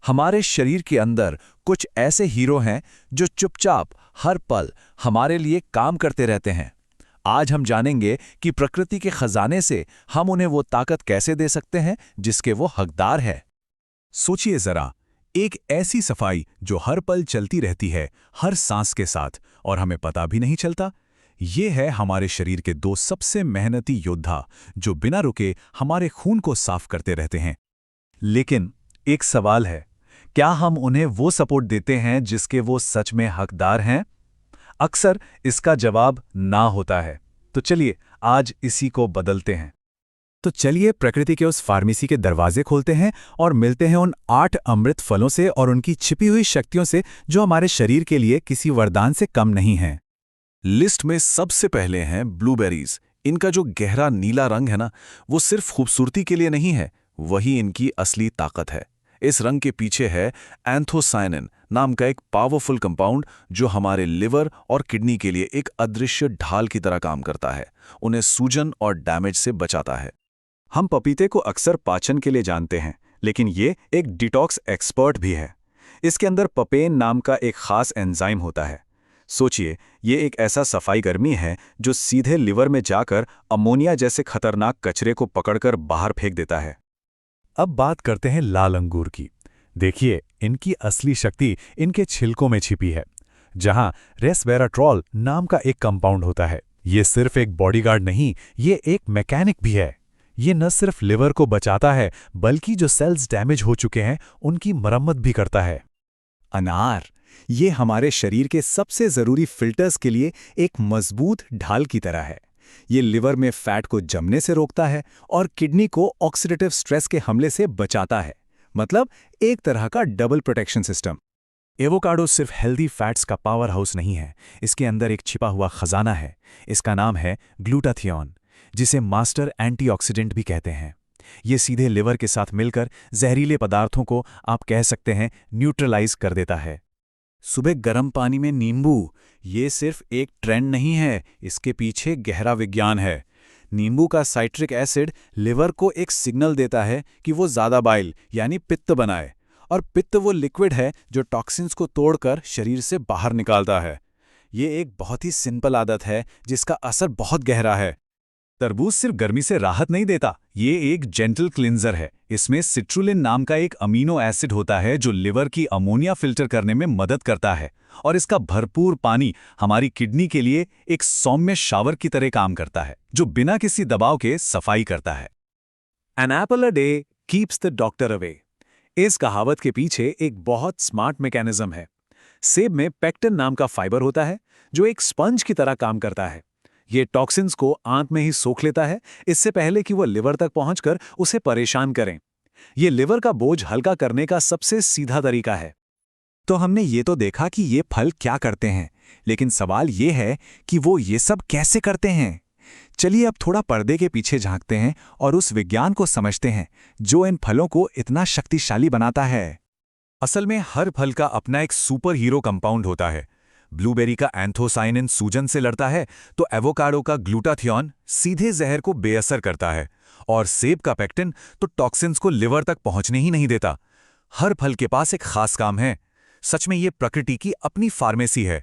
हमारे शरीर के अंदर कुछ ऐसे हीरो हैं जो चुपचाप हर पल हमारे लिए काम करते रहते हैं। आज हम जानेंगे कि प्रकृति के खजाने से हम उन्हें वो ताकत कैसे दे सकते हैं जिसके वो हकदार है। सोचिए जरा, एक ऐसी सफाई जो हर पल चलती रहती है, हर सांस के साथ, और हमें पता भी नहीं चलता। ये है हमारे शरीर के दो सबसे मेहनती योद्धा जो बिना रुके हमारे खून को साफ करते रहते हैं। लेकिन एक सवाल है, क्या हम उन्हें वो सपोर्ट देते हैं जिसके वो सच में हकदार हैं? अक्सर इसका जवाब ना होता है। तो चलिए आज इसी को बदलते हैं। तो चलिए प्रकृति के उस फार्मेसी के दरवाजे खोलते हैं और मिलते हैं उन 8 अमृत फलों से और उनकी छिपी हुई शक्तियों से जो हमारे शरीर के लिए किसी वरदान से कम नहीं हैं। लिस्ट में सबसे पहले हैं ब्लूबेरीज। इनका जो गहरा नीला रंग है ना, वो सिर्फ खूबसूरती के लिए नहीं है, वही इनकी असली ताकत है। इस रंग के पीछे है एंथोसायनिन नाम का एक पावरफुल कंपाउंड जो हमारे लिवर और किडनी के लिए एक अदृश्य ढाल की तरह काम करता है, उन्हें सूजन और डैमेज से बचाता है। हम पपीते को अक्सर पाचन के लिए जानते हैं, लेकिन ये एक डिटॉक्स एक्सपर्ट भी है। इसके अंदर पपेन नाम का एक खास एंजाइम होता है। सोचिए, ये एक ऐसा सफाई कर्मी है जो सीधे लिवर में जाकर अमोनिया जैसे खतरनाक कचरे को पकड़कर बाहर फेंक देता है। अब बात करते हैं लाल अंगूर की। देखिए, इनकी असली शक्ति इनके छिलकों में छिपी है, जहां रेसवेराट्रॉल नाम का एक कंपाउंड होता है। ये सिर्फ एक बॉडीगार्ड नहीं, ये एक मैकेनिक भी है। ये न सिर्फ लिवर को बचाता है, बल्कि जो सेल्स डैमेज हो चुके हैं उनकी मरम्मत भी करता है। अनार, ये हमारे शरीर के सबसे जरूरी फिल्टर्स के लिए एक मजबूत ढाल की तरह है। ये लिवर में फैट को जमने से रोकता है और किडनी को ऑक्सीडेटिव स्ट्रेस के हमले से बचाता है। मतलब एक तरह का डबल प्रोटेक्शन सिस्टम। एवोकाडो सिर्फ हेल्दी फैट्स का पावर हाउस नहीं है, इसके अंदर एक छिपा हुआ खजाना है। इसका नाम है ग्लूटाथियोन, जिसे मास्टर एंटीऑक्सीडेंट भी कहते हैं। ये सीधे लिवर के साथ मिलकर जहरीले पदार्थों को, आप कह सकते हैं, न्यूट्रलाइज कर देता है। सुबह गर्म पानी में नींबू, ये सिर्फ एक ट्रेंड नहीं है, इसके पीछे गहरा विज्ञान है। नींबू का साइट्रिक एसिड लिवर को एक सिग्नल देता है कि वो ज़्यादा बाइल यानी पित्त बनाए, और पित्त वो लिक्विड है जो टॉक्सिन्स को तोड़कर शरीर से बाहर निकालता है। ये एक बहुत ही सिंपल आदत है जिसका असर बहुत गहरा है। तरबूज सिर्फ गर्मी से राहत नहीं देता, ये एक जेंटल क्लिंजर है। इसमें सिट्रुलिन नाम का एक अमीनो एसिड होता है जो लिवर की अमोनिया फिल्टर करने में मदद करता है, और इसका भरपूर पानी हमारी किडनी के लिए एक सौम्य शावर की तरह काम करता है जो बिना किसी दबाव के सफाई करता है। An apple a day keeps the doctor away. इस कहावत के पीछे एक बहुत स्मार्ट मैकेनिज्म है। सेब में पेक्टिन नाम का फाइबर होता है जो एक स्पंज की तरह काम करता है। ये टॉक्सिन्स को आंत में ही सोख लेता है, इससे पहले कि वह लिवर तक पहुंचकर उसे परेशान करें। ये लिवर का बोझ हल्का करने का सबसे सीधा तरीका है। तो हमने ये तो देखा कि ये फल क्या करते हैं, लेकिन सवाल ये है कि वो ये सब कैसे करते हैं। चलिए अब थोड़ा पर्दे के पीछे झांकते हैं और उस विज्ञान को समझते हैं जो इन फलों को इतना शक्तिशाली बनाता है। असल में हर फल का अपना एक सुपर हीरो कंपाउंड होता है। ब्लूबेरी का एंथोसायनिन सूजन से लड़ता है, तो एवोकाडो का ग्लूटाथियोन सीधे जहर को बेअसर करता है, और सेब का पेक्टिन तो टॉक्सिन्स को लिवर तक पहुंचने ही नहीं देता। हर फल के पास एक खास काम है। सच में ये प्रकृति की अपनी फार्मेसी है।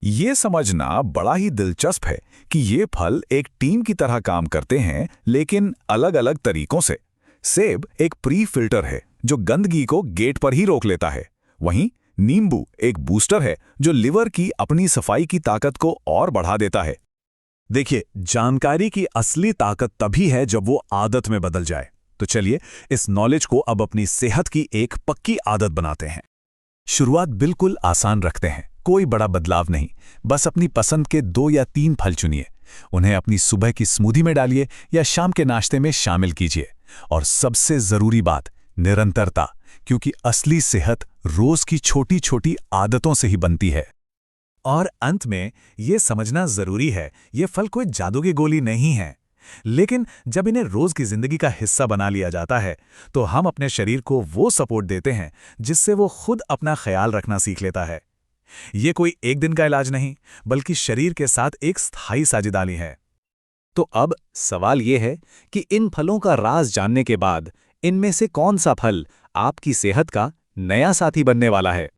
ये समझना बड़ा ही दिलचस्प है कि ये फल एक टीम की तरह काम करते हैं, लेकिन अलग अलग तरीकों से। सेब एक प्री फिल्टर है जो गंदगी को गेट पर ही रोक लेता है। वहीं नींबू एक बूस्टर है जो लिवर की अपनी सफाई की ताकत को और बढ़ा देता है। देखिए, जानकारी की असली ताकत तभी है जब वो आदत में बदल जाए। तो चलिए इस नॉलेज को अब अपनी सेहत की एक पक्की आदत बनाते हैं। शुरुआत बिल्कुल आसान रखते हैं, कोई बड़ा बदलाव नहीं, बस अपनी पसंद के 2 या 3 फल चुनिए। उन्हें अपनी सुबह की स्मूदी में डालिए या शाम के नाश्ते में शामिल कीजिए। और सबसे जरूरी बात, निरंतरता, क्योंकि असली सेहत रोज की छोटी छोटी आदतों से ही बनती है। और अंत में ये समझना जरूरी है, ये फल कोई जादू की गोली नहीं है, लेकिन जब इन्हें रोज की जिंदगी का हिस्सा बना लिया जाता है तो हम अपने शरीर को वो सपोर्ट देते हैं जिससे वो खुद अपना ख्याल रखना सीख लेता है। ये कोई एक दिन का इलाज नहीं, बल्कि शरीर के साथ एक स्थायी साझेदारी है। तो अब सवाल ये है कि इन फलों का राज जानने के बाद इनमें से कौन सा फल आपकी सेहत का नया साथी बनने वाला है।